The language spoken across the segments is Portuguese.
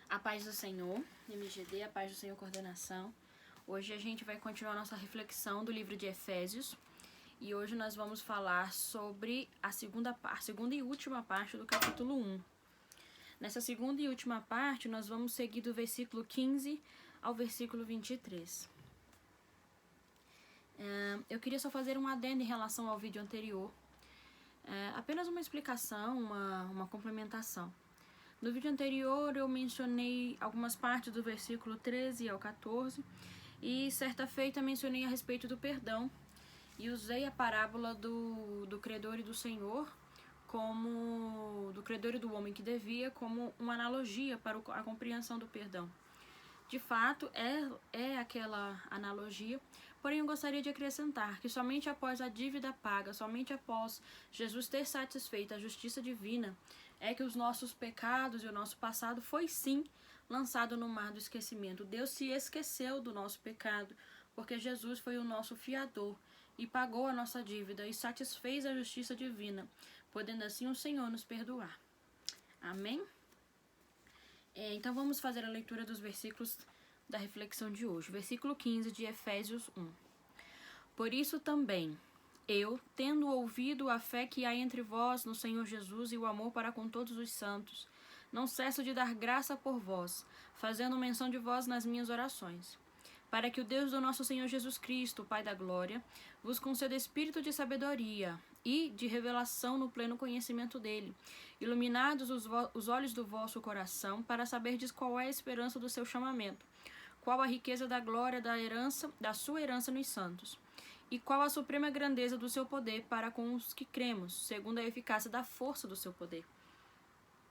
A paz do Senhor, MGD, a paz do Senhor Coordenação. Hoje a gente vai continuar nossa reflexão do livro de Efésios. E hoje nós vamos falar sobre a segunda e última parte do capítulo 1. Nessa segunda e última parte, nós vamos seguir do versículo 15 ao versículo 23. Eu queria só fazer um adendo em relação ao vídeo anterior. Apenas uma explicação, uma complementação. No vídeo anterior eu mencionei algumas partes do versículo 13 ao 14 e certa feita mencionei a respeito do perdão e usei a parábola do credor e do senhor, do credor e do homem que devia, como uma analogia para a compreensão do perdão. De fato, é aquela analogia, porém eu gostaria de acrescentar que somente após a dívida paga, somente após Jesus ter satisfeito a justiça divina, é que os nossos pecados e o nosso passado foi sim lançado no mar do esquecimento. Deus se esqueceu do nosso pecado, porque Jesus foi o nosso fiador e pagou a nossa dívida e satisfez a justiça divina, podendo assim o Senhor nos perdoar. Amém? Então vamos fazer a leitura dos versículos da reflexão de hoje. Versículo 15 de Efésios 1. Por isso também, eu, tendo ouvido a fé que há entre vós no Senhor Jesus e o amor para com todos os santos, não cesso de dar graça por vós, fazendo menção de vós nas minhas orações, para que o Deus do nosso Senhor Jesus Cristo, Pai da glória, vos conceda espírito de sabedoria e de revelação no pleno conhecimento dele, iluminados os olhos do vosso coração, para saberdes qual é a esperança do seu chamamento, qual a riqueza da glória da sua herança nos santos, e qual a suprema grandeza do seu poder para com os que cremos, segundo a eficácia da força do seu poder,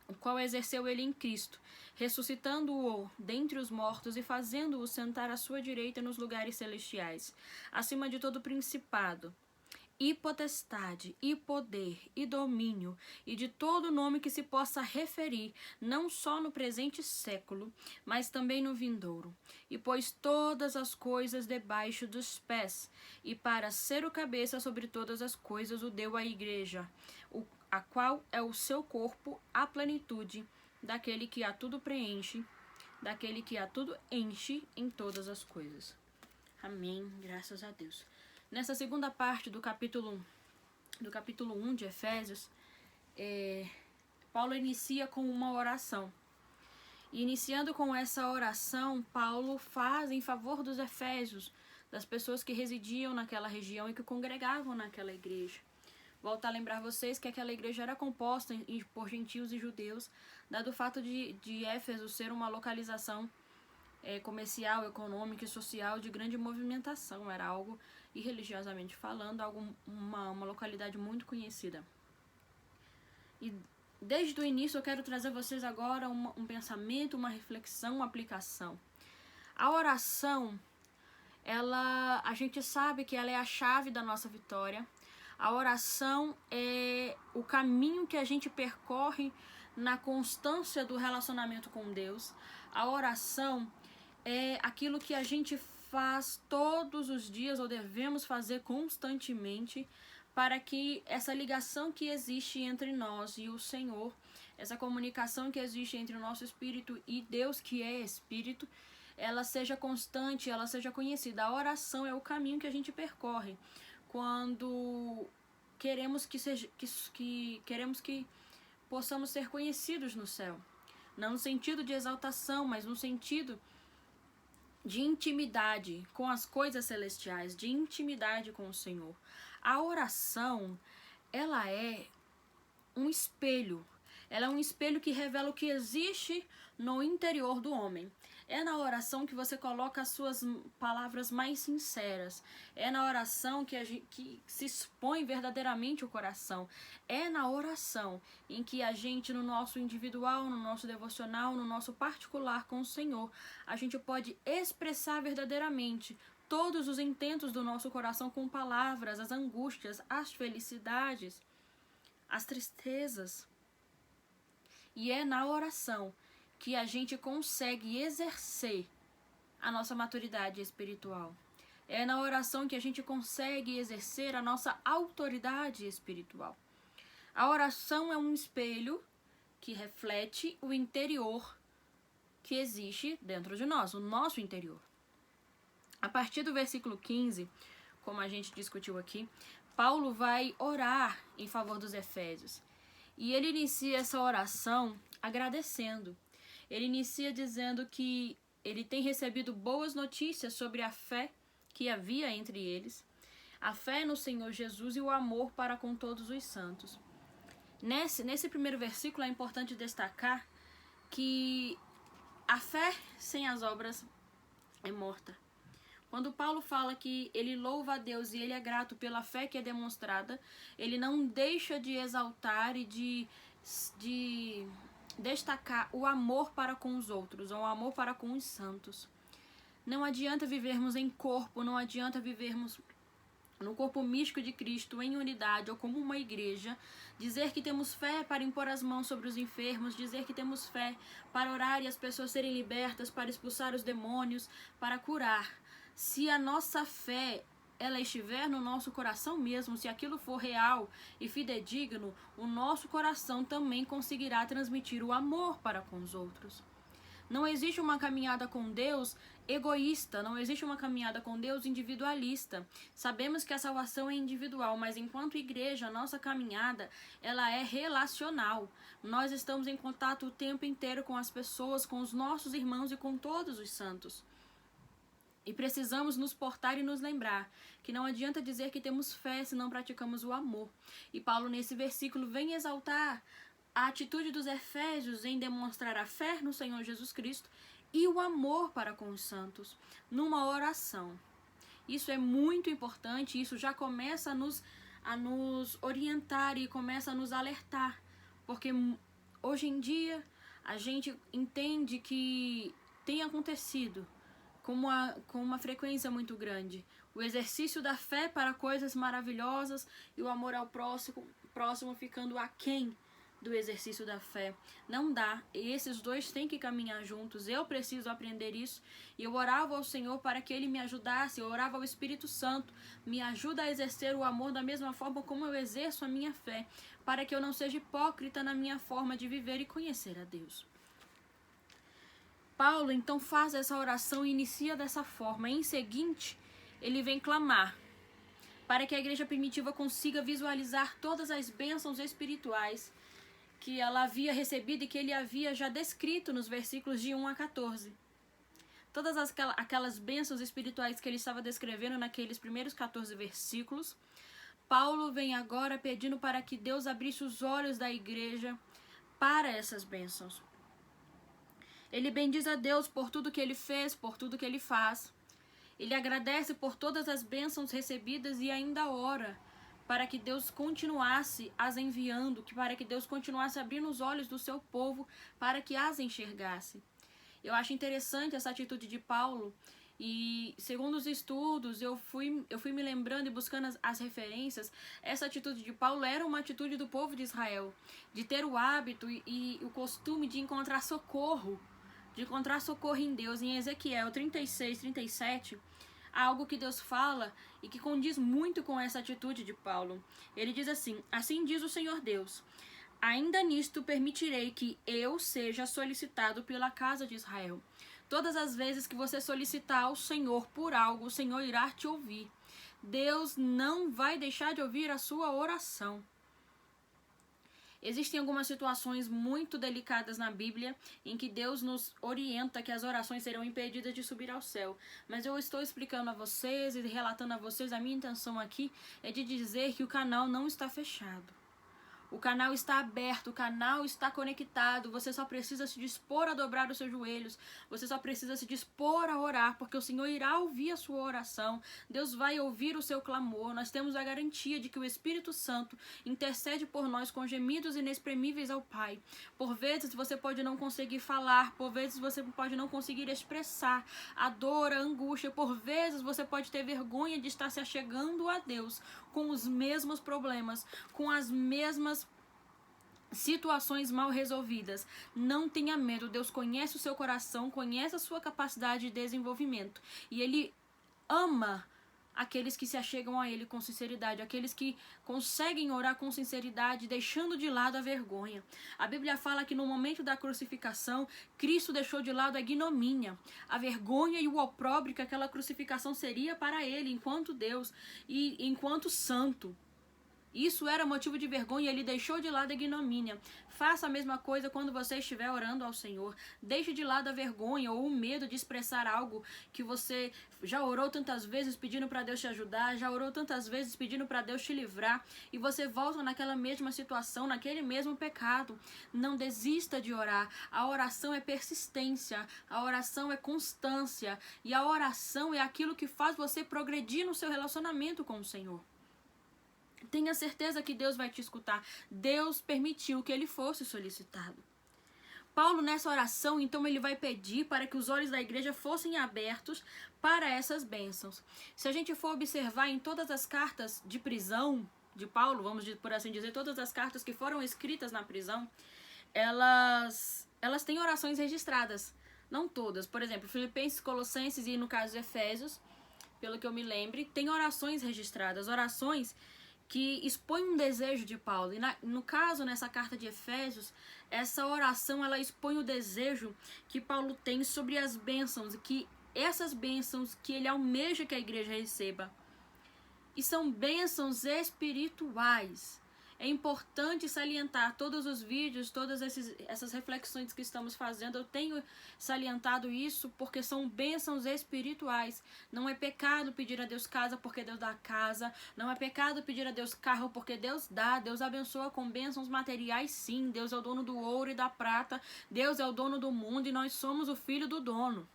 o qual exerceu ele em Cristo, ressuscitando-o dentre os mortos e fazendo-o sentar à sua direita nos lugares celestiais, acima de todo principado, e potestade, e poder, e domínio, e de todo nome que se possa referir, não só no presente século, mas também no vindouro. E pôs todas as coisas debaixo dos pés, e para ser o cabeça sobre todas as coisas o deu à igreja, a qual é o seu corpo, a plenitude daquele que a tudo preenche, daquele que a tudo enche em todas as coisas. Amém, graças a Deus. Nessa segunda parte do capítulo 1 de Efésios, Paulo inicia com uma oração. E iniciando com essa oração, Paulo faz em favor dos efésios, das pessoas que residiam naquela região e que congregavam naquela igreja. Volto a lembrar vocês que aquela igreja era composta por gentios e judeus, dado o fato de Éfeso ser uma localização comercial, econômica e social de grande movimentação. Era algo, e religiosamente falando, uma localidade muito conhecida. E desde o início eu quero trazer a vocês agora um pensamento, uma reflexão, uma aplicação. A oração, a gente sabe que ela é a chave da nossa vitória. A oração é o caminho que a gente percorre na constância do relacionamento com Deus. A oração é aquilo que a gente faz todos os dias ou devemos fazer constantemente para que essa ligação que existe entre nós e o Senhor, essa comunicação que existe entre o nosso espírito e Deus, que é espírito, ela seja constante, ela seja conhecida. A oração é o caminho que a gente percorre quando queremos que possamos ser conhecidos no céu. Não no sentido de exaltação, mas no sentido de intimidade com as coisas celestiais, de intimidade com o Senhor. A oração, ela é um espelho. Ela é um espelho que revela o que existe no interior do homem. É na oração que você coloca as suas palavras mais sinceras. É na oração que se expõe verdadeiramente o coração. É na oração em que a gente, no nosso individual, no nosso devocional, no nosso particular com o Senhor, a gente pode expressar verdadeiramente todos os intentos do nosso coração com palavras, as angústias, as felicidades, as tristezas. E é na oração que a gente consegue exercer a nossa maturidade espiritual. É na oração que a gente consegue exercer a nossa autoridade espiritual. A oração é um espelho que reflete o interior que existe dentro de nós, o nosso interior. A partir do versículo 15, como a gente discutiu aqui, Paulo vai orar em favor dos efésios. E ele inicia essa oração agradecendo. Ele inicia dizendo que ele tem recebido boas notícias sobre a fé que havia entre eles, a fé no Senhor Jesus e o amor para com todos os santos. Nesse primeiro versículo é importante destacar que a fé sem as obras é morta. Quando Paulo fala que ele louva a Deus e ele é grato pela fé que é demonstrada, ele não deixa de exaltar e de destacar o amor para com os outros, ou o amor para com os santos. Não adianta vivermos em corpo, não adianta vivermos no corpo místico de Cristo, em unidade ou como uma igreja, dizer que temos fé para impor as mãos sobre os enfermos, dizer que temos fé para orar e as pessoas serem libertas, para expulsar os demônios, para curar. Se a nossa fé ela estiver no nosso coração mesmo, se aquilo for real e fidedigno, o nosso coração também conseguirá transmitir o amor para com os outros. Não existe uma caminhada com Deus egoísta, não existe uma caminhada com Deus individualista. Sabemos que a salvação é individual, mas enquanto igreja, a nossa caminhada, ela é relacional. Nós estamos em contato o tempo inteiro com as pessoas, com os nossos irmãos e com todos os santos. E precisamos nos portar e nos lembrar que não adianta dizer que temos fé se não praticamos o amor. E Paulo, nesse versículo, vem exaltar a atitude dos efésios em demonstrar a fé no Senhor Jesus Cristo e o amor para com os santos, numa oração. Isso é muito importante, isso já começa a nos orientar e começa a nos alertar, porque hoje em dia a gente entende que tem acontecido com uma frequência muito grande o exercício da fé para coisas maravilhosas e o amor ao próximo ficando aquém do exercício da fé. Não dá, esses dois têm que caminhar juntos. Eu preciso aprender isso e eu orava ao Senhor para que Ele me ajudasse, eu orava ao Espírito Santo, me ajuda a exercer o amor da mesma forma como eu exerço a minha fé, para que eu não seja hipócrita na minha forma de viver e conhecer a Deus. Paulo então faz essa oração e inicia dessa forma. Em seguinte, ele vem clamar para que a igreja primitiva consiga visualizar todas as bênçãos espirituais que ela havia recebido e que ele havia já descrito nos versículos de 1 a 14. Todas aquelas bênçãos espirituais que ele estava descrevendo naqueles primeiros 14 versículos, Paulo vem agora pedindo para que Deus abrisse os olhos da igreja para essas bênçãos. Ele bendiz a Deus por tudo que ele fez, por tudo que ele faz. Ele agradece por todas as bênçãos recebidas e ainda ora para que Deus continuasse as enviando, para que Deus continuasse abrindo os olhos do seu povo para que as enxergasse. Eu acho interessante essa atitude de Paulo e, segundo os estudos, eu fui me lembrando e buscando as referências. Essa atitude de Paulo era uma atitude do povo de Israel, de ter o hábito e o costume de encontrar socorro em Deus. Em Ezequiel 36, 37, há algo que Deus fala e que condiz muito com essa atitude de Paulo. Ele diz assim: assim diz o Senhor Deus, ainda nisto permitirei que eu seja solicitado pela casa de Israel. Todas as vezes que você solicitar ao Senhor por algo, o Senhor irá te ouvir. Deus não vai deixar de ouvir a sua oração. Existem algumas situações muito delicadas na Bíblia em que Deus nos orienta que as orações serão impedidas de subir ao céu. Mas eu estou explicando a vocês e relatando a vocês, a minha intenção aqui é de dizer que o canal não está fechado. O canal está aberto, o canal está conectado, você só precisa se dispor a dobrar os seus joelhos, você só precisa se dispor a orar, porque o Senhor irá ouvir a sua oração, Deus vai ouvir o seu clamor. Nós temos a garantia de que o Espírito Santo intercede por nós com gemidos inexprimíveis ao Pai. Por vezes você pode não conseguir falar, por vezes você pode não conseguir expressar a dor, a angústia, por vezes você pode ter vergonha de estar se achegando a Deus com os mesmos problemas, com as mesmas situações mal resolvidas. Não tenha medo, Deus conhece o seu coração, conhece a sua capacidade de desenvolvimento e Ele ama aqueles que se achegam a Ele com sinceridade, aqueles que conseguem orar com sinceridade, deixando de lado a vergonha. A Bíblia fala que no momento da crucificação, Cristo deixou de lado a ignomínia, a vergonha e o opróbrio que aquela crucificação seria para Ele, enquanto Deus e enquanto santo. Isso era motivo de vergonha, ele deixou de lado a ignomínia. Faça a mesma coisa quando você estiver orando ao Senhor. Deixe de lado a vergonha ou o medo de expressar algo que você já orou tantas vezes pedindo para Deus te ajudar, já orou tantas vezes pedindo para Deus te livrar, e você volta naquela mesma situação, naquele mesmo pecado. Não desista de orar. A oração é persistência, a oração é constância, e a oração é aquilo que faz você progredir no seu relacionamento com o Senhor. Tenha certeza que Deus vai te escutar. Deus permitiu que ele fosse solicitado. Paulo, nessa oração, então, ele vai pedir para que os olhos da igreja fossem abertos para essas bênçãos. Se a gente for observar em todas as cartas de prisão de Paulo, vamos por assim dizer, todas as cartas que foram escritas na prisão, elas têm orações registradas. Não todas. Por exemplo, Filipenses, Colossenses e, no caso, Efésios, pelo que eu me lembre, tem orações registradas. Orações que expõe um desejo de Paulo. E no caso, nessa carta de Efésios, essa oração, ela expõe o desejo que Paulo tem sobre as bênçãos, e que essas bênçãos que ele almeja que a igreja receba. E são bênçãos espirituais. É importante salientar todos os vídeos, todas essas reflexões que estamos fazendo. Eu tenho salientado isso porque são bênçãos espirituais. Não é pecado pedir a Deus casa porque Deus dá casa. Não é pecado pedir a Deus carro porque Deus dá. Deus abençoa com bênçãos materiais, sim. Deus é o dono do ouro e da prata. Deus é o dono do mundo e nós somos o filho do dono.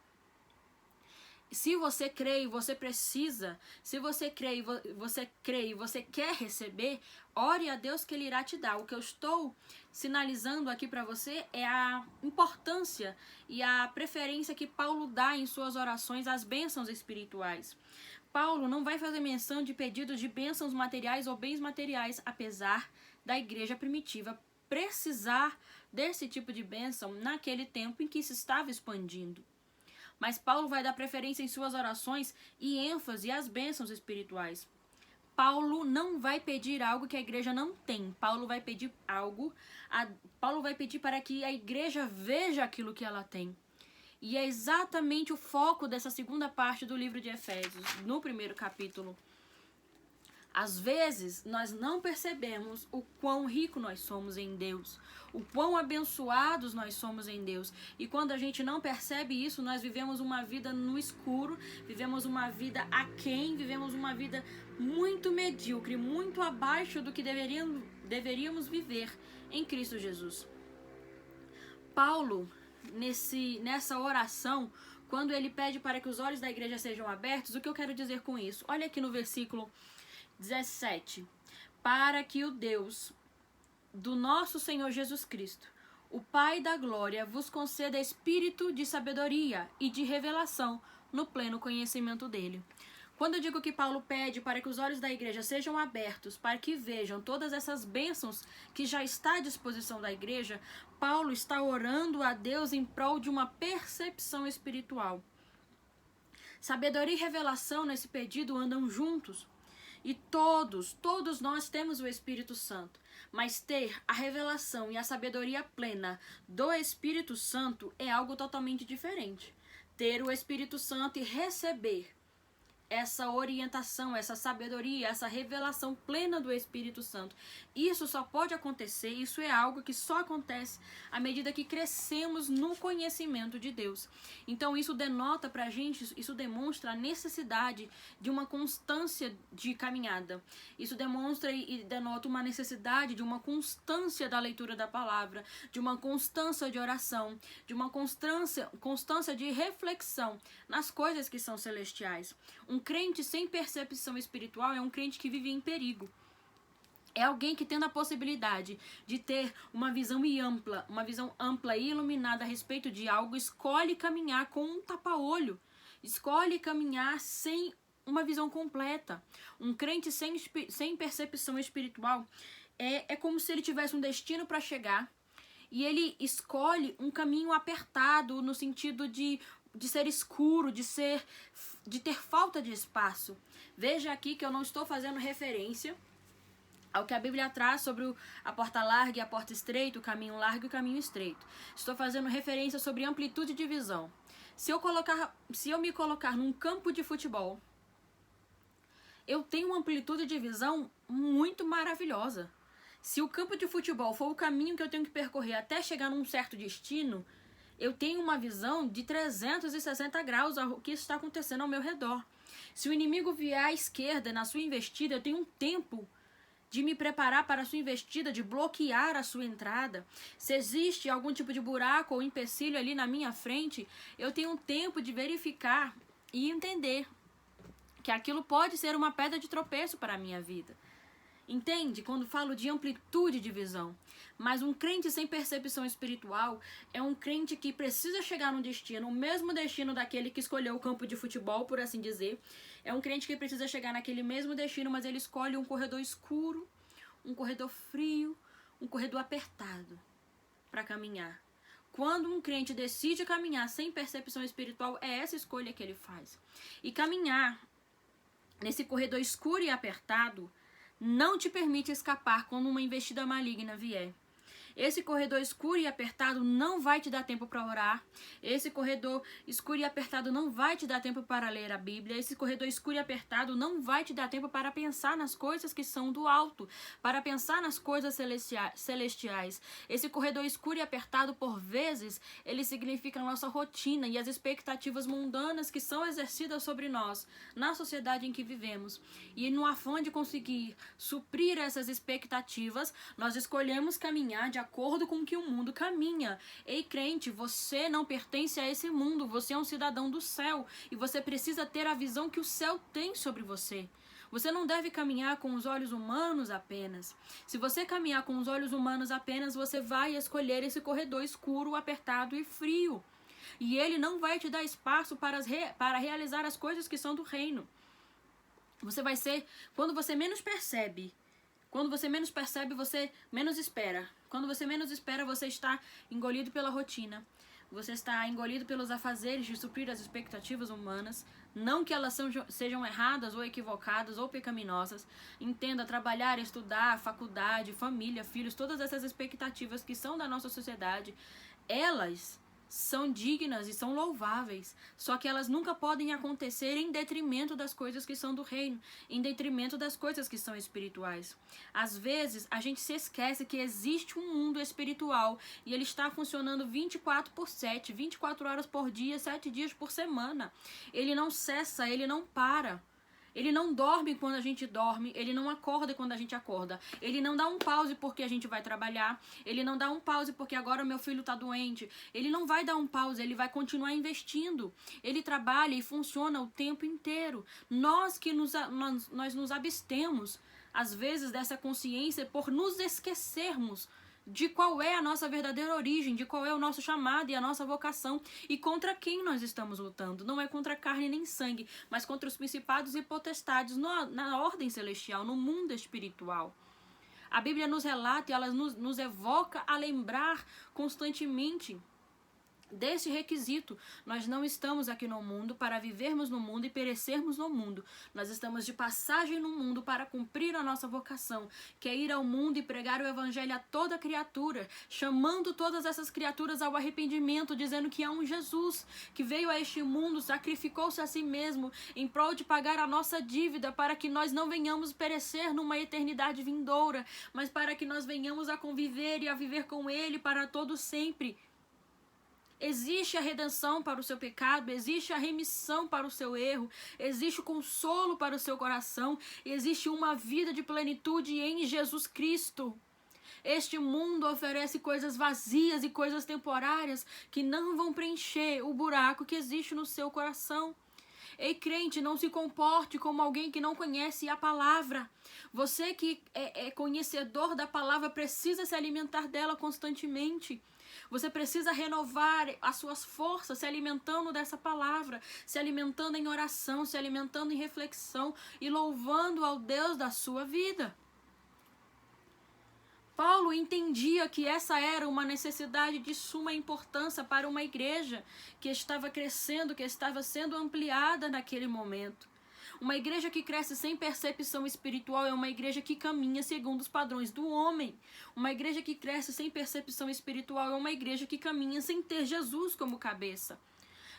Se você crê e você precisa, se você crê e você quer receber, ore a Deus que Ele irá te dar. O que eu estou sinalizando aqui para você é a importância e a preferência que Paulo dá em suas orações às bênçãos espirituais. Paulo não vai fazer menção de pedidos de bênçãos materiais ou bens materiais, apesar da igreja primitiva precisar desse tipo de bênção naquele tempo em que se estava expandindo. Mas Paulo vai dar preferência em suas orações e ênfase às bênçãos espirituais. Paulo não vai pedir algo que a igreja não tem. Paulo vai pedir para que a igreja veja aquilo que ela tem. E é exatamente o foco dessa segunda parte do livro de Efésios, no primeiro capítulo. Às vezes, nós não percebemos o quão rico nós somos em Deus, o quão abençoados nós somos em Deus. E quando a gente não percebe isso, nós vivemos uma vida no escuro, vivemos uma vida aquém, vivemos uma vida muito medíocre, muito abaixo do que deveríamos viver em Cristo Jesus. Paulo, nessa oração, quando ele pede para que os olhos da igreja sejam abertos, o que eu quero dizer com isso? Olha aqui no versículo 17. Para que o Deus do nosso Senhor Jesus Cristo, o Pai da glória, vos conceda espírito de sabedoria e de revelação no pleno conhecimento dele. Quando eu digo que Paulo pede para que os olhos da igreja sejam abertos, para que vejam todas essas bênçãos que já está à disposição da igreja, Paulo está orando a Deus em prol de uma percepção espiritual. Sabedoria e revelação nesse pedido andam juntos. E todos nós temos o Espírito Santo. Mas ter a revelação e a sabedoria plena do Espírito Santo é algo totalmente diferente. Ter o Espírito Santo e receber essa orientação, essa sabedoria, essa revelação plena do Espírito Santo. Isso só pode acontecer, isso é algo que só acontece à medida que crescemos no conhecimento de Deus. Então isso denota pra gente, isso demonstra a necessidade de uma constância de caminhada. Isso demonstra e denota uma necessidade de uma constância da leitura da palavra, de uma constância de oração, de uma constância de reflexão nas coisas que são celestiais. Um crente sem percepção espiritual é um crente que vive em perigo. É alguém que tendo a possibilidade de ter uma visão ampla e iluminada a respeito de algo, escolhe caminhar com um tapa-olho, escolhe caminhar sem uma visão completa. Um crente sem percepção espiritual é como se ele tivesse um destino para chegar e ele escolhe um caminho apertado no sentido de ser escuro, de ter falta de espaço. Veja aqui que eu não estou fazendo referência ao que a Bíblia traz sobre a porta larga e a porta estreita, o caminho largo e o caminho estreito. Estou fazendo referência sobre amplitude de visão. Se eu me colocar num campo de futebol, eu tenho uma amplitude de visão muito maravilhosa. Se o campo de futebol for o caminho que eu tenho que percorrer até chegar num certo destino, eu tenho uma visão de 360 graus ao que está acontecendo ao meu redor. Se o inimigo vier à esquerda na sua investida, eu tenho um tempo de me preparar para a sua investida, de bloquear a sua entrada. Se existe algum tipo de buraco ou empecilho ali na minha frente, eu tenho um tempo de verificar e entender que aquilo pode ser uma pedra de tropeço para a minha vida. Entende? Quando falo de amplitude de visão. Mas um crente sem percepção espiritual é um crente que precisa chegar num destino, o mesmo destino daquele que escolheu o campo de futebol, por assim dizer. É um crente que precisa chegar naquele mesmo destino, mas ele escolhe um corredor escuro, um corredor frio, um corredor apertado para caminhar. Quando um crente decide caminhar sem percepção espiritual, é essa escolha que ele faz. E caminhar nesse corredor escuro e apertado não te permite escapar quando uma investida maligna vier. Esse corredor escuro e apertado não vai te dar tempo para orar. Esse corredor escuro e apertado não vai te dar tempo para ler a Bíblia. Esse corredor escuro e apertado não vai te dar tempo para pensar nas coisas que são do alto, para pensar nas coisas celestiais. Esse corredor escuro e apertado, por vezes, ele significa a nossa rotina e as expectativas mundanas que são exercidas sobre nós, na sociedade em que vivemos. E no afã de conseguir suprir essas expectativas, nós escolhemos caminhar de acordo com que o mundo caminha. Ei, crente, você não pertence a esse mundo, você é um cidadão do céu e você precisa ter a visão que o céu tem sobre você. Você não deve caminhar com os olhos humanos apenas. Se você caminhar com os olhos humanos apenas, você vai escolher esse corredor escuro, apertado e frio. E ele não vai te dar espaço para realizar as coisas que são do reino. Você vai ser, quando você menos percebe, você menos espera. Quando você menos espera, você está engolido pela rotina. Você está engolido pelos afazeres de suprir as expectativas humanas. Não que elas sejam erradas ou equivocadas ou pecaminosas. Entenda, trabalhar, estudar, faculdade, família, filhos, todas essas expectativas que são da nossa sociedade, elas são dignas e são louváveis, só que elas nunca podem acontecer em detrimento das coisas que são do reino, em detrimento das coisas que são espirituais. Às vezes, a gente se esquece que existe um mundo espiritual e ele está funcionando 24/7, 24 horas por dia, 7 dias por semana. Ele não cessa, ele não para. Ele não dorme quando a gente dorme, ele não acorda quando a gente acorda. Ele não dá um pause porque a gente vai trabalhar, ele não dá um pause porque agora meu filho está doente. Ele não vai dar um pause, ele vai continuar investindo. Ele trabalha e funciona o tempo inteiro. Nós nos abstemos, às vezes, dessa consciência por nos esquecermos de qual é a nossa verdadeira origem, de qual é o nosso chamado e a nossa vocação e contra quem nós estamos lutando. Não é contra carne nem sangue, mas contra os principados e potestades na ordem celestial, no mundo espiritual. A Bíblia nos relata e ela nos evoca a lembrar constantemente desse requisito. Nós não estamos aqui no mundo para vivermos no mundo e perecermos no mundo. Nós estamos de passagem no mundo para cumprir a nossa vocação, que é ir ao mundo e pregar o evangelho a toda criatura, chamando todas essas criaturas ao arrependimento, dizendo que há um Jesus que veio a este mundo, sacrificou-se a si mesmo em prol de pagar a nossa dívida, para que nós não venhamos perecer numa eternidade vindoura, mas para que nós venhamos a conviver e a viver com Ele para todo sempre. Existe a redenção para o seu pecado, existe a remissão para o seu erro, existe o consolo para o seu coração, existe uma vida de plenitude em Jesus Cristo. Este mundo oferece coisas vazias e coisas temporárias que não vão preencher o buraco que existe no seu coração. Ei, crente, não se comporte como alguém que não conhece a palavra. Você que é conhecedor da palavra precisa se alimentar dela constantemente. Você precisa renovar as suas forças se alimentando dessa palavra, se alimentando em oração, se alimentando em reflexão e louvando ao Deus da sua vida. Paulo entendia que essa era uma necessidade de suma importância para uma igreja que estava crescendo, que estava sendo ampliada naquele momento. Uma igreja que cresce sem percepção espiritual é uma igreja que caminha segundo os padrões do homem. Uma igreja que cresce sem percepção espiritual é uma igreja que caminha sem ter Jesus como cabeça.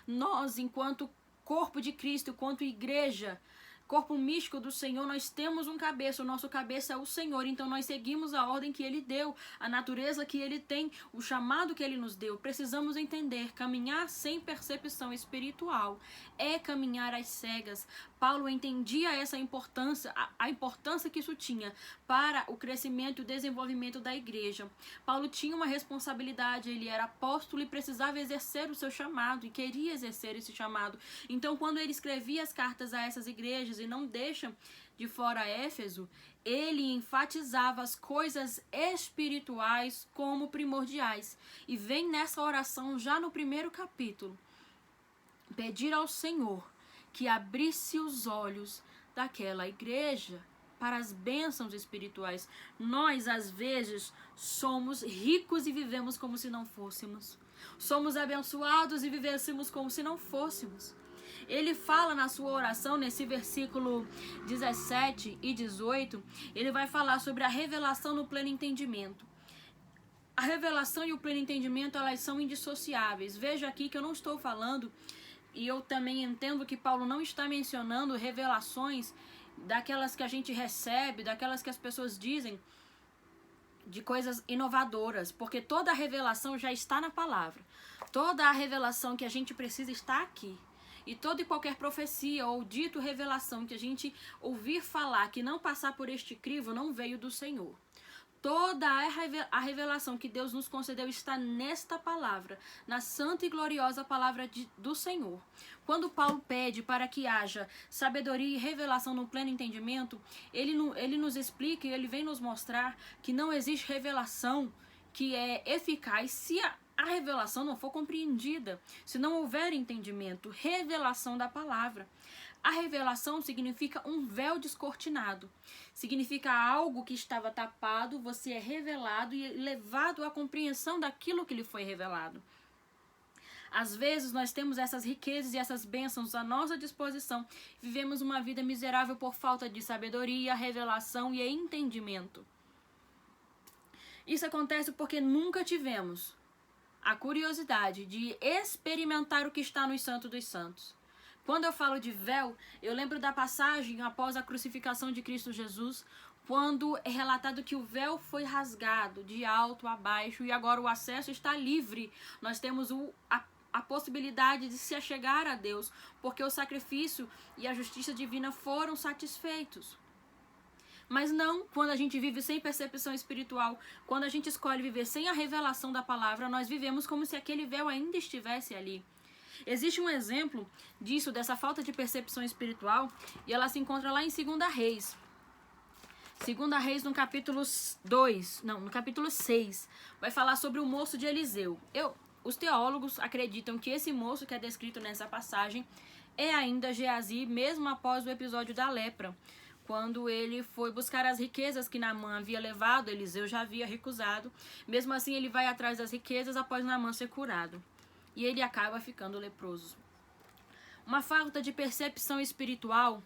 Nós, enquanto corpo de Cristo, enquanto igreja, corpo místico do Senhor, nós temos um cabeça, o nosso cabeça é o Senhor, então nós seguimos a ordem que Ele deu, a natureza que Ele tem, o chamado que Ele nos deu. Precisamos entender, caminhar sem percepção espiritual é caminhar às cegas. Paulo entendia essa importância, a importância que isso tinha para o crescimento e o desenvolvimento da igreja. Paulo tinha uma responsabilidade, ele era apóstolo e precisava exercer o seu chamado e queria exercer esse chamado. Então, quando ele escrevia as cartas a essas igrejas e não deixa de fora Éfeso, ele enfatizava as coisas espirituais como primordiais. E vem nessa oração já no primeiro capítulo, pedir ao Senhor que abrisse os olhos daquela igreja para as bênçãos espirituais. Nós, às vezes, somos ricos e vivemos como se não fôssemos. Somos abençoados e vivêssemos como se não fôssemos. Ele fala na sua oração, nesse versículo 17 e 18, ele vai falar sobre a revelação no pleno entendimento. A revelação e o pleno entendimento, elas são indissociáveis. Veja aqui que eu não estou falando, e eu também entendo que Paulo não está mencionando revelações daquelas que a gente recebe, daquelas que as pessoas dizem, de coisas inovadoras, porque toda a revelação já está na palavra. Toda a revelação que a gente precisa está aqui. E toda e qualquer profecia ou dito revelação que a gente ouvir falar que não passar por este crivo não veio do Senhor. Toda a revelação que Deus nos concedeu está nesta palavra, na santa e gloriosa palavra do Senhor. Quando Paulo pede para que haja sabedoria e revelação no pleno entendimento, ele nos explica e ele vem nos mostrar que não existe revelação que é eficaz se a revelação não for compreendida, se não houver entendimento, revelação da palavra. A revelação significa um véu descortinado. Significa algo que estava tapado, você é revelado e levado à compreensão daquilo que lhe foi revelado. Às vezes nós temos essas riquezas e essas bênçãos à nossa disposição. Vivemos uma vida miserável por falta de sabedoria, revelação e entendimento. Isso acontece porque nunca tivemos a curiosidade de experimentar o que está no Santo dos Santos. Quando eu falo de véu, eu lembro da passagem após a crucificação de Cristo Jesus, quando é relatado que o véu foi rasgado de alto a baixo e agora o acesso está livre. Nós temos a possibilidade de se achegar a Deus, porque o sacrifício e a justiça divina foram satisfeitos. Mas não quando a gente vive sem percepção espiritual, quando a gente escolhe viver sem a revelação da palavra, nós vivemos como se aquele véu ainda estivesse ali. Existe um exemplo disso, dessa falta de percepção espiritual, e ela se encontra lá em 2 Reis. 2 Reis no capítulo 6, vai falar sobre o moço de Eliseu. Os teólogos acreditam que esse moço que é descrito nessa passagem é ainda Geazi, mesmo após o episódio da lepra. Quando ele foi buscar as riquezas que Naamã havia levado, Eliseu já havia recusado. Mesmo assim, ele vai atrás das riquezas após Naamã ser curado. E ele acaba ficando leproso. Uma falta de percepção espiritual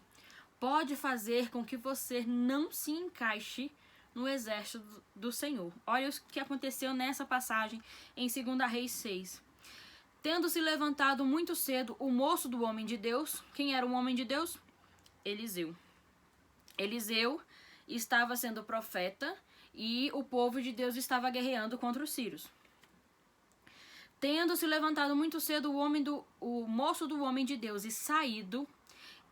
pode fazer com que você não se encaixe no exército do Senhor. Olha o que aconteceu nessa passagem em 2 Reis 6. Tendo se levantado muito cedo o moço do homem de Deus. Quem era o homem de Deus? Eliseu. Eliseu estava sendo profeta e o povo de Deus estava guerreando contra os sírios. Tendo se levantado muito cedo o moço do homem de Deus e saído,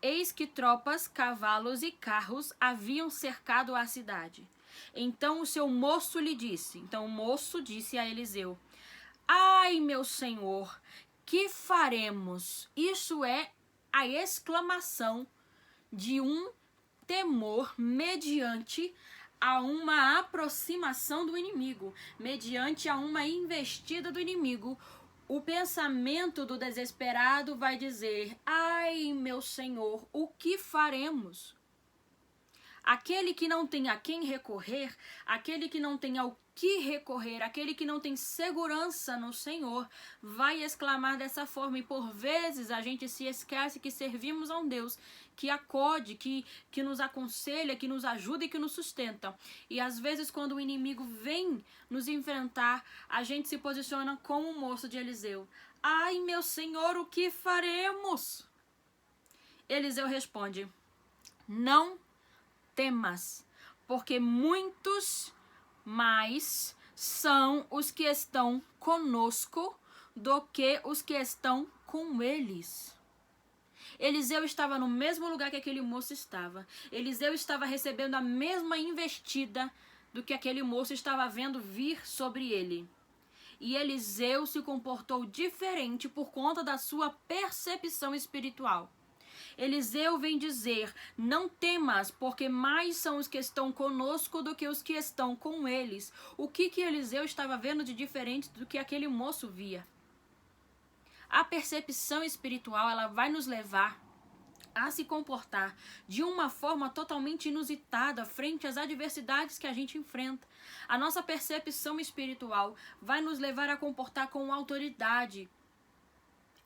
eis que tropas, cavalos e carros haviam cercado a cidade. Então o seu moço lhe disse, o moço disse a Eliseu: ai, meu senhor, que faremos? Isso é a exclamação de um temor mediante a uma aproximação do inimigo, mediante a uma investida do inimigo. O pensamento do desesperado vai dizer: ai, meu Senhor, o que faremos? Aquele que não tem a quem recorrer, aquele que não tem ao que recorrer, aquele que não tem segurança no Senhor, vai exclamar dessa forma. E por vezes a gente se esquece que servimos a um Deus que acode, que nos aconselha, que nos ajuda e que nos sustenta. E às vezes quando o inimigo vem nos enfrentar, a gente se posiciona como o moço de Eliseu. Ai, meu Senhor, o que faremos? Eliseu responde: não temas, porque muitos mais são os que estão conosco do que os que estão com eles. Eliseu estava no mesmo lugar que aquele moço estava. Eliseu estava recebendo a mesma investida do que aquele moço estava vendo vir sobre ele. E Eliseu se comportou diferente por conta da sua percepção espiritual. Eliseu vem dizer: não temas, porque mais são os que estão conosco do que os que estão com eles. O que Eliseu estava vendo de diferente do que aquele moço via? A percepção espiritual, ela vai nos levar a se comportar de uma forma totalmente inusitada frente às adversidades que a gente enfrenta. A nossa percepção espiritual vai nos levar a comportar com autoridade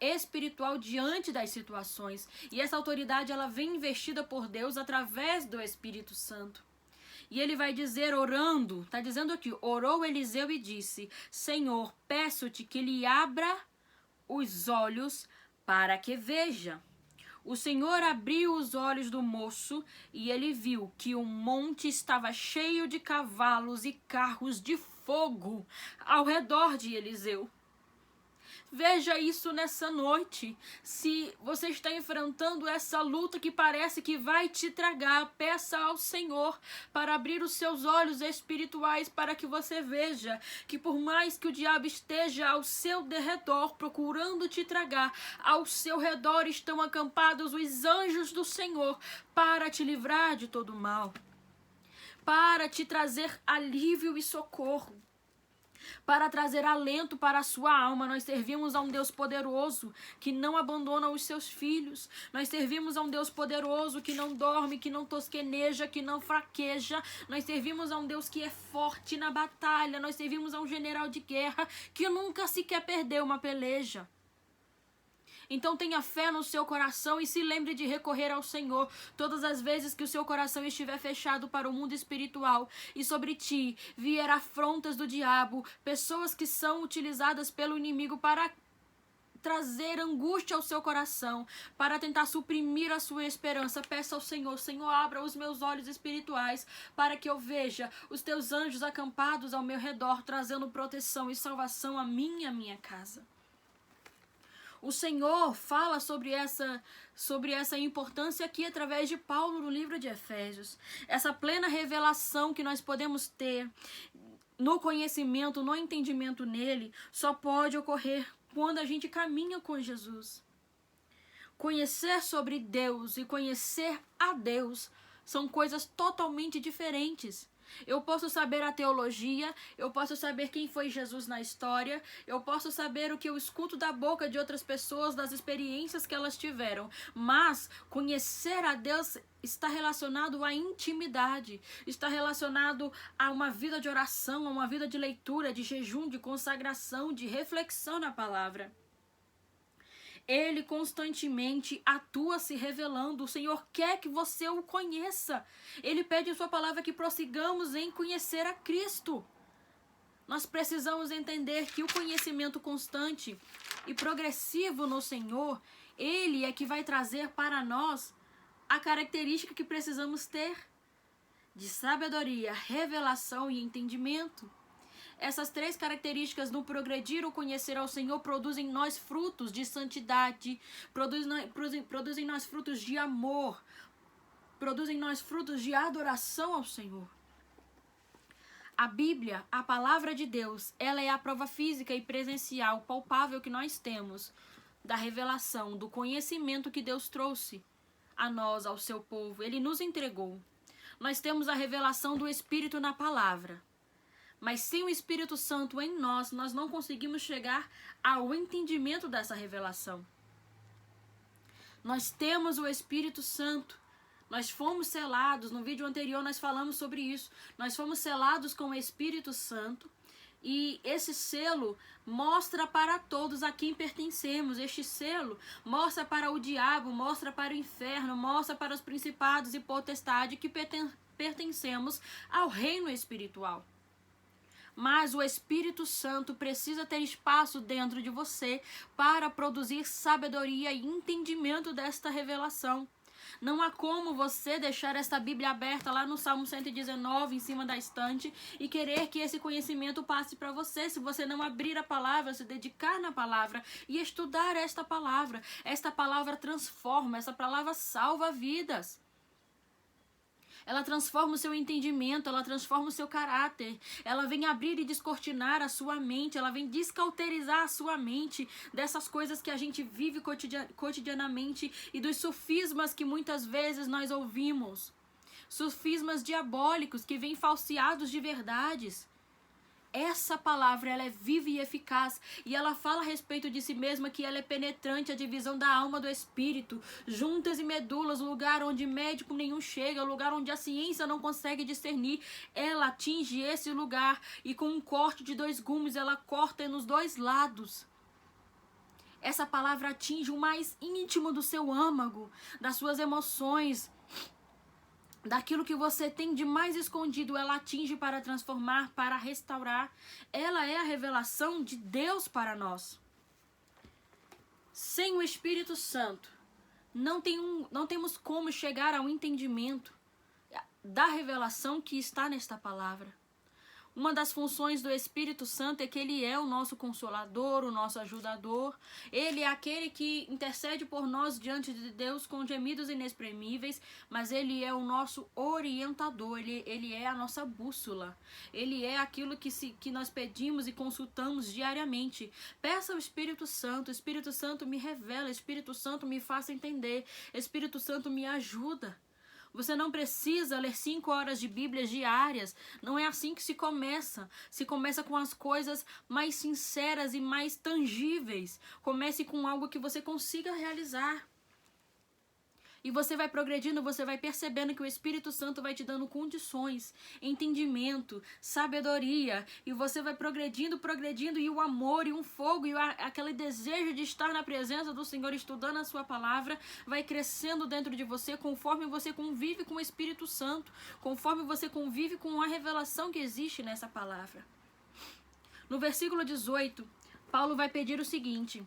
espiritual diante das situações. E essa autoridade, ela vem investida por Deus através do Espírito Santo. E ele vai dizer orando, está dizendo aqui, orou Eliseu e disse: Senhor, peço-te que lhe abra os olhos para que veja. O Senhor abriu os olhos do moço e ele viu que o monte estava cheio de cavalos e carros de fogo ao redor de Eliseu. Veja isso nessa noite. Se você está enfrentando essa luta que parece que vai te tragar, peça ao Senhor para abrir os seus olhos espirituais para que você veja que por mais que o diabo esteja ao seu derredor procurando te tragar, ao seu redor estão acampados os anjos do Senhor para te livrar de todo mal, para te trazer alívio e socorro, para trazer alento para a sua alma. Nós servimos a um Deus poderoso que não abandona os seus filhos. Nós servimos a um Deus poderoso que não dorme, que não tosqueneja, que não fraqueja. Nós servimos a um Deus que é forte na batalha. Nós servimos a um general de guerra que nunca sequer perdeu uma peleja. Então tenha fé no seu coração e se lembre de recorrer ao Senhor todas as vezes que o seu coração estiver fechado para o mundo espiritual e sobre ti vier afrontas do diabo, pessoas que são utilizadas pelo inimigo para trazer angústia ao seu coração, para tentar suprimir a sua esperança. Peça ao Senhor: Senhor, abra os meus olhos espirituais para que eu veja os teus anjos acampados ao meu redor, trazendo proteção e salvação a mim e a minha casa. O Senhor fala sobre essa importância aqui através de Paulo no livro de Efésios. Essa plena revelação que nós podemos ter no conhecimento, no entendimento nele, só pode ocorrer quando a gente caminha com Jesus. Conhecer sobre Deus e conhecer a Deus são coisas totalmente diferentes. Eu posso saber a teologia, eu posso saber quem foi Jesus na história, eu posso saber o que eu escuto da boca de outras pessoas, das experiências que elas tiveram, mas conhecer a Deus está relacionado à intimidade, está relacionado a uma vida de oração, a uma vida de leitura, de jejum, de consagração, de reflexão na palavra. Ele constantemente atua se revelando. O Senhor quer que você o conheça. Ele pede em sua palavra que prossigamos em conhecer a Cristo. Nós precisamos entender que o conhecimento constante e progressivo no Senhor, Ele é que vai trazer para nós a característica que precisamos ter de sabedoria, revelação e entendimento. Essas três características no progredir ou conhecer ao Senhor produzem em nós frutos de santidade, produzem em nós frutos de amor, produzem em nós frutos de adoração ao Senhor. A Bíblia, a palavra de Deus, ela é a prova física e presencial, palpável que nós temos da revelação, do conhecimento que Deus trouxe a nós, ao seu povo. Ele nos entregou. Nós temos a revelação do Espírito na palavra. Mas sem o Espírito Santo em nós, nós não conseguimos chegar ao entendimento dessa revelação. Nós temos o Espírito Santo Nós fomos selados, no vídeo anterior nós falamos sobre isso. Nós fomos selados com o Espírito Santo. E esse selo mostra para todos a quem pertencemos. Este selo mostra para o diabo, mostra para o inferno, mostra para os principados e potestades que pertencemos ao reino espiritual. Mas o Espírito Santo precisa ter espaço dentro de você para produzir sabedoria e entendimento desta revelação. Não há como você deixar esta Bíblia aberta lá no Salmo 119, em cima da estante, e querer que esse conhecimento passe para você, se você não abrir a palavra, se dedicar na palavra e estudar esta palavra. Esta palavra transforma, essa palavra salva vidas. Ela transforma o seu entendimento, ela transforma o seu caráter. Ela vem abrir e descortinar a sua mente, ela vem descauterizar a sua mente dessas coisas que a gente vive cotidianamente e dos sofismas que muitas vezes nós ouvimos. Sofismas diabólicos que vêm falseados de verdades. Essa palavra, ela é viva e eficaz, e ela fala a respeito de si mesma que ela é penetrante, a divisão da alma do espírito, juntas e medulas, o lugar onde médico nenhum chega, o lugar onde a ciência não consegue discernir. Ela atinge esse lugar e com um corte de 2 gumes ela corta nos 2 lados. Essa palavra atinge o mais íntimo do seu âmago, das suas emoções, daquilo que você tem de mais escondido. Ela atinge para transformar, para restaurar. Ela é a revelação de Deus para nós. Sem o Espírito Santo, não temos como chegar ao entendimento da revelação que está nesta palavra. Uma das funções do Espírito Santo é que ele é o nosso consolador, o nosso ajudador. Ele é aquele que intercede por nós diante de Deus com gemidos inexprimíveis, mas ele é o nosso orientador, ele é a nossa bússola. Ele é aquilo que nós pedimos e consultamos diariamente. Peça ao Espírito Santo me revela, Espírito Santo me faça entender, Espírito Santo me ajuda. Você não precisa ler 5 horas de Bíblia diárias. Não é assim que se começa. Se começa com as coisas mais sinceras e mais tangíveis. Comece com algo que você consiga realizar. E você vai progredindo, você vai percebendo que o Espírito Santo vai te dando condições, entendimento, sabedoria. E você vai progredindo, e o amor, e um fogo, e aquele desejo de estar na presença do Senhor, estudando a sua palavra, vai crescendo dentro de você, conforme você convive com o Espírito Santo, conforme você convive com a revelação que existe nessa palavra. No versículo 18, Paulo vai pedir o seguinte...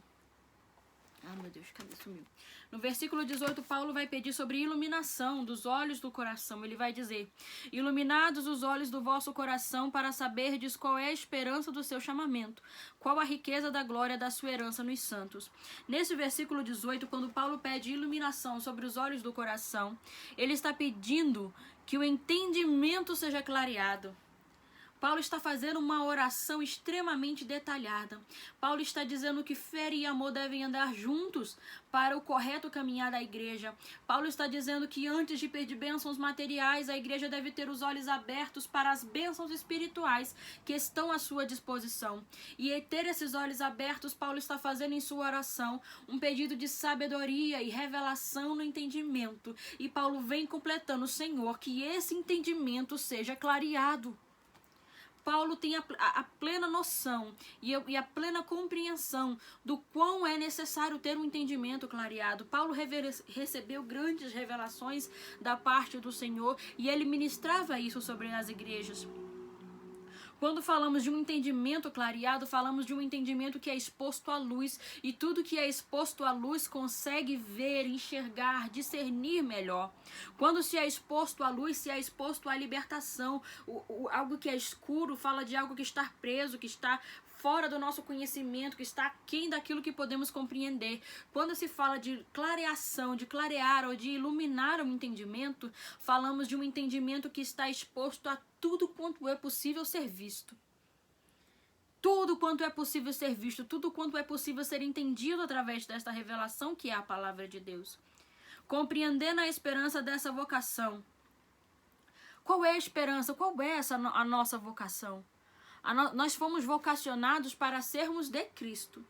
Ah, meu Deus, cadê? Sumiu. No versículo 18, Paulo vai pedir sobre iluminação dos olhos do coração. Ele vai dizer: iluminados os olhos do vosso coração, para saberdes qual é a esperança do seu chamamento, qual a riqueza da glória da sua herança nos santos. Nesse versículo 18, quando Paulo pede iluminação sobre os olhos do coração, ele está pedindo que o entendimento seja clareado. Paulo está fazendo uma oração extremamente detalhada. Paulo está dizendo que fé e amor devem andar juntos para o correto caminhar da igreja. Paulo está dizendo que antes de pedir bênçãos materiais, a igreja deve ter os olhos abertos para as bênçãos espirituais que estão à sua disposição. E ter esses olhos abertos, Paulo está fazendo em sua oração um pedido de sabedoria e revelação no entendimento. E Paulo vem completando: Senhor, que esse entendimento seja clareado. Paulo tem a plena noção e a plena compreensão do quão é necessário ter um entendimento clareado. Paulo recebeu grandes revelações da parte do Senhor e ele ministrava isso sobre as igrejas. Quando falamos de um entendimento clareado, falamos de um entendimento que é exposto à luz, e tudo que é exposto à luz consegue ver, enxergar, discernir melhor. Quando se é exposto à luz, se é exposto à libertação. Algo que é escuro fala de algo que está preso, que está fora do nosso conhecimento, que está aquém daquilo que podemos compreender. Quando se fala de clareação, de clarear ou de iluminar o entendimento, falamos de um entendimento que está exposto a tudo quanto é possível ser visto. Tudo quanto é possível ser visto, tudo quanto é possível ser entendido através desta revelação que é a palavra de Deus. Compreendendo a esperança dessa vocação. Qual é a esperança? Qual é a nossa vocação? Nós fomos vocacionados para sermos de Cristo.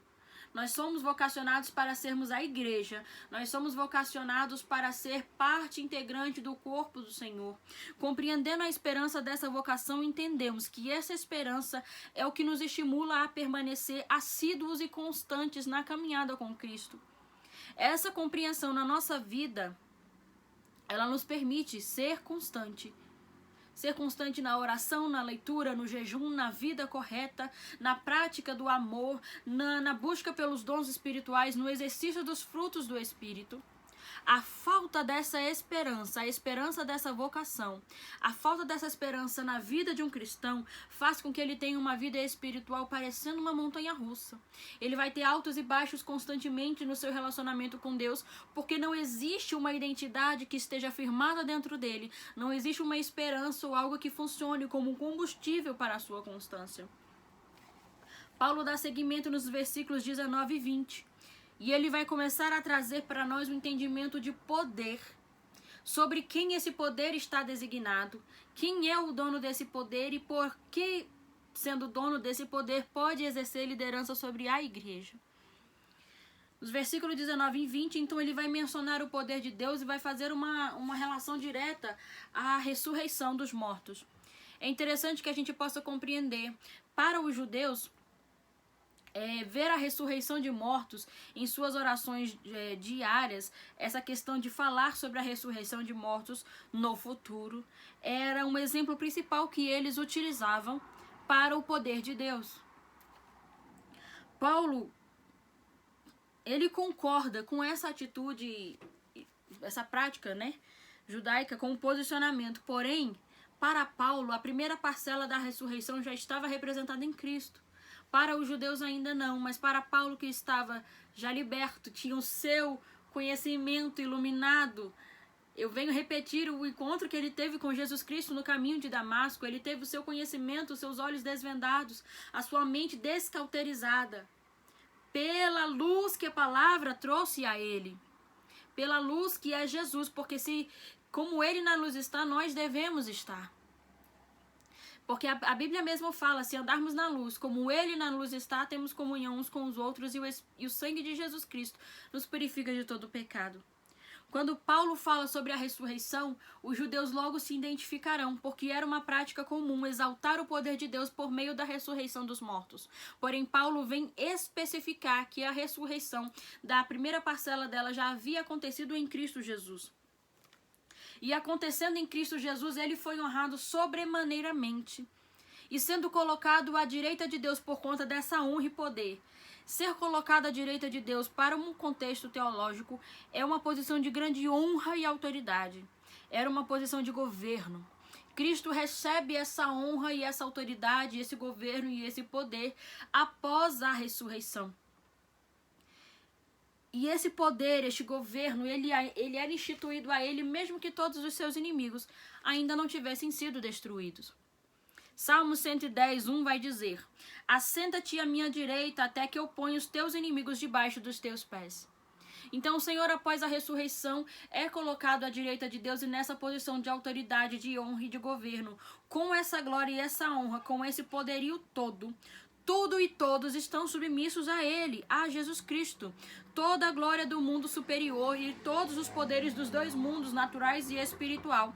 Nós somos vocacionados para sermos a igreja. Nós somos vocacionados para ser parte integrante do corpo do Senhor. Compreendendo a esperança dessa vocação, entendemos que essa esperança é o que nos estimula a permanecer assíduos e constantes na caminhada com Cristo. Essa compreensão na nossa vida, ela nos permite ser constante. Ser constante na oração, na leitura, no jejum, na vida correta, na prática do amor, na busca pelos dons espirituais, no exercício dos frutos do Espírito. A falta dessa esperança, a esperança dessa vocação, a falta dessa esperança na vida de um cristão faz com que ele tenha uma vida espiritual parecendo uma montanha russa. Ele vai ter altos e baixos constantemente no seu relacionamento com Deus, porque não existe uma identidade que esteja firmada dentro dele, não existe uma esperança ou algo que funcione como um combustível para a sua constância. Paulo dá seguimento nos versículos 19 e 20. E ele vai começar a trazer para nós um entendimento de poder, sobre quem esse poder está designado, quem é o dono desse poder e por que, sendo dono desse poder, pode exercer liderança sobre a igreja. Nos versículos 19 e 20, então ele vai mencionar o poder de Deus e vai fazer uma relação direta à ressurreição dos mortos. É interessante que a gente possa compreender, para os judeus, ver a ressurreição de mortos em suas orações diárias, essa questão de falar sobre a ressurreição de mortos no futuro, era um exemplo principal que eles utilizavam para o poder de Deus. Paulo, ele concorda com essa atitude, essa prática, judaica, com o posicionamento, porém, para Paulo, a primeira parcela da ressurreição já estava representada em Cristo. Para os judeus ainda não, mas para Paulo, que estava já liberto, tinha o seu conhecimento iluminado. Eu venho repetir o encontro que ele teve com Jesus Cristo no caminho de Damasco. Ele teve o seu conhecimento, os seus olhos desvendados, a sua mente descauterizada, pela luz que a palavra trouxe a ele, pela luz que é Jesus, porque como ele na luz está, nós devemos estar. Porque a Bíblia mesmo fala, se andarmos na luz, como ele na luz está, temos comunhão uns com os outros, e o sangue de Jesus Cristo nos purifica de todo pecado. Quando Paulo fala sobre a ressurreição, os judeus logo se identificarão, porque era uma prática comum exaltar o poder de Deus por meio da ressurreição dos mortos. Porém, Paulo vem especificar que a ressurreição da primeira parcela dela já havia acontecido em Cristo Jesus. E acontecendo em Cristo Jesus, ele foi honrado sobremaneiramente. E sendo colocado à direita de Deus por conta dessa honra e poder. Ser colocado à direita de Deus para um contexto teológico é uma posição de grande honra e autoridade. Era uma posição de governo. Cristo recebe essa honra e essa autoridade, esse governo e esse poder após a ressurreição. E esse poder, este governo, ele era instituído a ele, mesmo que todos os seus inimigos ainda não tivessem sido destruídos. Salmo 110, 1 vai dizer: assenta-te à minha direita até que eu ponha os teus inimigos debaixo dos teus pés. Então o Senhor, após a ressurreição, é colocado à direita de Deus e nessa posição de autoridade, de honra e de governo. Com essa glória e essa honra, com esse poderio todo, tudo e todos estão submissos a Ele, a Jesus Cristo. Toda a glória do mundo superior e todos os poderes dos dois mundos, naturais e espiritual,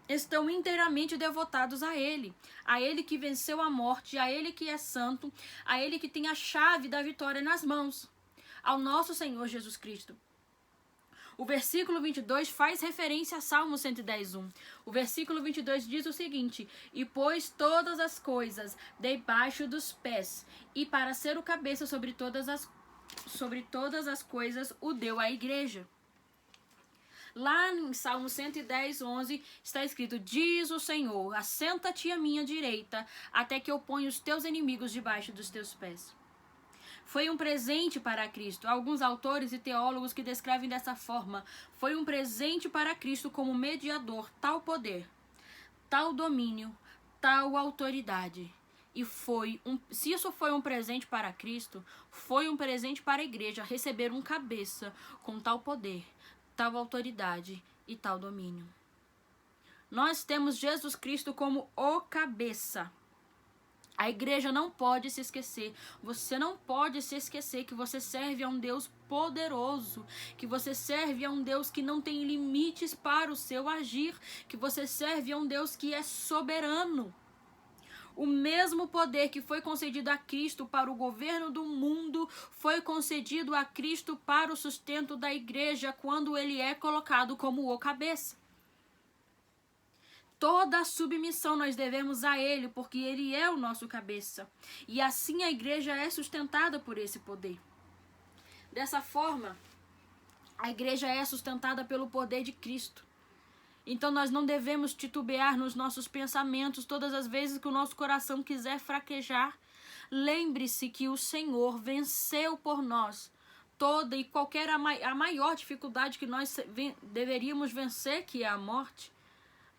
estão inteiramente devotados a Ele que venceu a morte, a Ele que é santo, a Ele que tem a chave da vitória nas mãos, ao nosso Senhor Jesus Cristo. O versículo 22 faz referência a Salmo 110, 1. O versículo 22 diz o seguinte: e pôs todas as coisas debaixo dos pés, e para ser o cabeça sobre todas as coisas o deu à igreja. Lá em Salmo 110, 11, está escrito: diz o Senhor, assenta-te à minha direita, até que eu ponha os teus inimigos debaixo dos teus pés. Foi um presente para Cristo. Há alguns autores e teólogos que descrevem dessa forma. Foi um presente para Cristo como mediador, tal poder, tal domínio, tal autoridade. E se isso foi um presente para Cristo, foi um presente para a igreja receber um cabeça com tal poder, tal autoridade e tal domínio. Nós temos Jesus Cristo como o cabeça. A igreja não pode se esquecer, você não pode se esquecer que você serve a um Deus poderoso, que você serve a um Deus que não tem limites para o seu agir, que você serve a um Deus que é soberano. O mesmo poder que foi concedido a Cristo para o governo do mundo foi concedido a Cristo para o sustento da igreja quando ele é colocado como o cabeça. Toda a submissão nós devemos a ele, porque ele é o nosso cabeça. E assim a igreja é sustentada por esse poder. Dessa forma, a igreja é sustentada pelo poder de Cristo. Então nós não devemos titubear nos nossos pensamentos todas as vezes que o nosso coração quiser fraquejar. Lembre-se que o Senhor venceu por nós toda e qualquer a maior dificuldade que nós deveríamos vencer, que é a morte,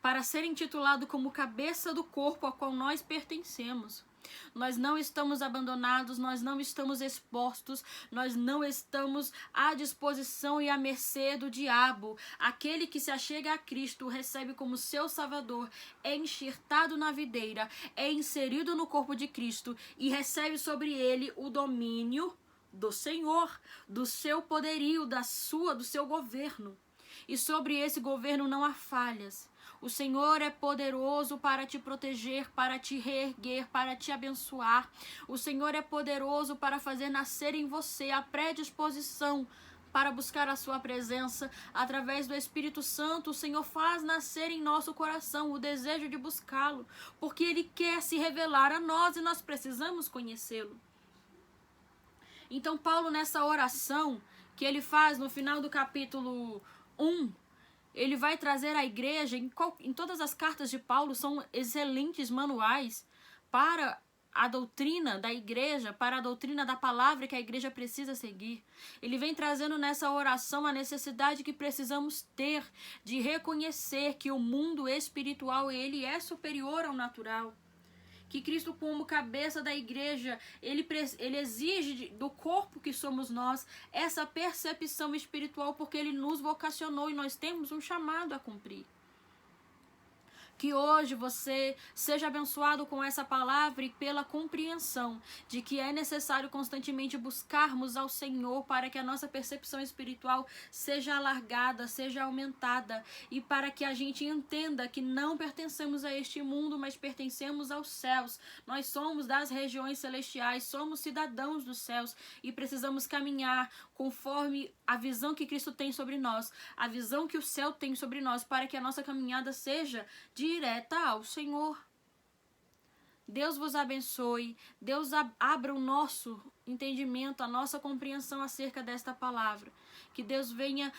para ser intitulado como cabeça do corpo a qual nós pertencemos. Nós não estamos abandonados, nós não estamos expostos, nós não estamos à disposição e à mercê do diabo. Aquele que se achega a Cristo, o recebe como seu Salvador, é enxertado na videira, é inserido no corpo de Cristo e recebe sobre ele o domínio do Senhor, do seu poderio, do seu governo. E sobre esse governo não há falhas. O Senhor é poderoso para te proteger, para te reerguer, para te abençoar. O Senhor é poderoso para fazer nascer em você a predisposição para buscar a sua presença. Através do Espírito Santo, o Senhor faz nascer em nosso coração o desejo de buscá-lo, porque Ele quer se revelar a nós e nós precisamos conhecê-lo. Então Paulo, nessa oração que ele faz no final do capítulo 1, ele vai trazer à igreja, em todas as cartas de Paulo, são excelentes manuais para a doutrina da igreja, para a doutrina da palavra que a igreja precisa seguir. Ele vem trazendo nessa oração a necessidade que precisamos ter de reconhecer que o mundo espiritual, ele é superior ao natural. Que Cristo, como cabeça da igreja, ele exige do corpo que somos nós essa percepção espiritual, porque ele nos vocacionou e nós temos um chamado a cumprir. Que hoje você seja abençoado com essa palavra e pela compreensão de que é necessário constantemente buscarmos ao Senhor para que a nossa percepção espiritual seja alargada, seja aumentada, e para que a gente entenda que não pertencemos a este mundo, mas pertencemos aos céus. Nós somos das regiões celestiais, somos cidadãos dos céus e precisamos caminhar conforme a visão que Cristo tem sobre nós, a visão que o céu tem sobre nós, para que a nossa caminhada seja direta ao Senhor. Deus vos abençoe, Deus abra o nosso entendimento, a nossa compreensão acerca desta palavra. Que Deus venha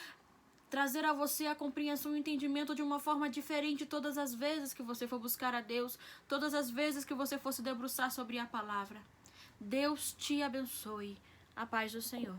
trazer a você a compreensão e o entendimento de uma forma diferente todas as vezes que você for buscar a Deus, todas as vezes que você for se debruçar sobre a palavra. Deus te abençoe. A paz do Senhor.